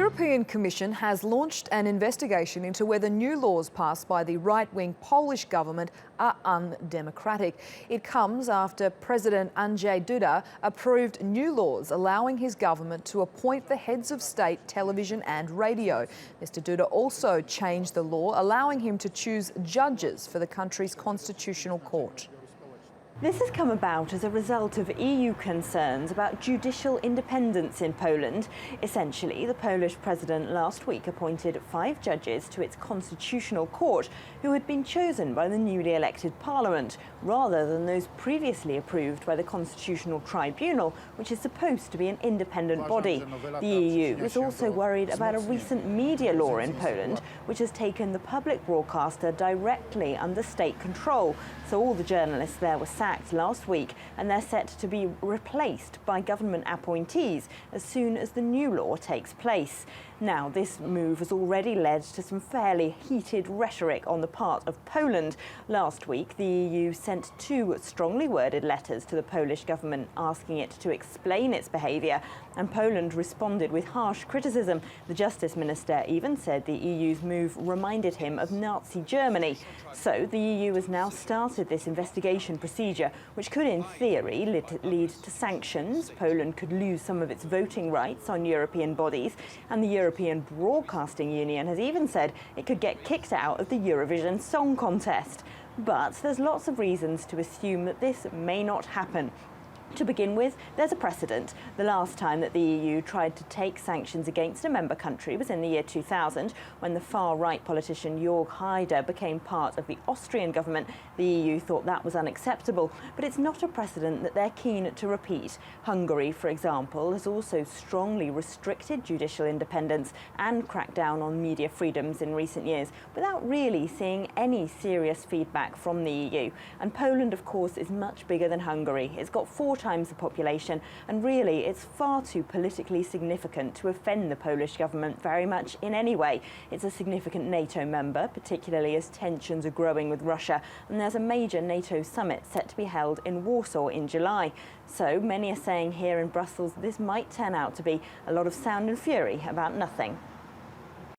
European Commission has launched an investigation into whether new laws passed by the right-wing Polish government are undemocratic. It comes after President Andrzej Duda approved new laws allowing his government to appoint the heads of state, television and radio. Mr. Duda also changed the law, allowing him to choose judges for the country's constitutional court. This has come about as a result of EU concerns about judicial independence in Poland. Essentially, the Polish president last week appointed 5 judges to its constitutional court who had been chosen by the newly elected parliament, rather than those previously approved by the Constitutional Tribunal, which is supposed to be an independent body. The EU is also worried about a recent media law in Poland, which has taken the public broadcaster directly under state control. So all the journalists there were sacked last week, and they're set to be replaced by government appointees as soon as the new law takes place. Now, this move has already led to some fairly heated rhetoric on the part of Poland. Last week, the EU sent 2 strongly worded letters to the Polish government asking it to explain its behaviour, and Poland responded with harsh criticism. The Justice Minister even said the EU's move reminded him of Nazi Germany. So the EU has now started this investigation procedure, which could in theory lead to sanctions. Poland could lose some of its voting rights on European bodies, and the European Broadcasting Union has even said it could get kicked out of the Eurovision Song Contest. But there's lots of reasons to assume that this may not happen. To begin with, there's a precedent. The last time that the EU tried to take sanctions against a member country was in the year 2000, when the far-right politician Jörg Haider became part of the Austrian government. The EU thought that was unacceptable, but it's not a precedent that they're keen to repeat. Hungary, for example, has also strongly restricted judicial independence and cracked down on media freedoms in recent years, without really seeing any serious feedback from the EU. And Poland, of course, is much bigger than Hungary. It's got 4 times the population, and really it's far too politically significant to offend the Polish government very much in any way. It's a significant NATO member, particularly as tensions are growing with Russia, and there's a major NATO summit set to be held in Warsaw in July. So many are saying here in Brussels this might turn out to be a lot of sound and fury about nothing.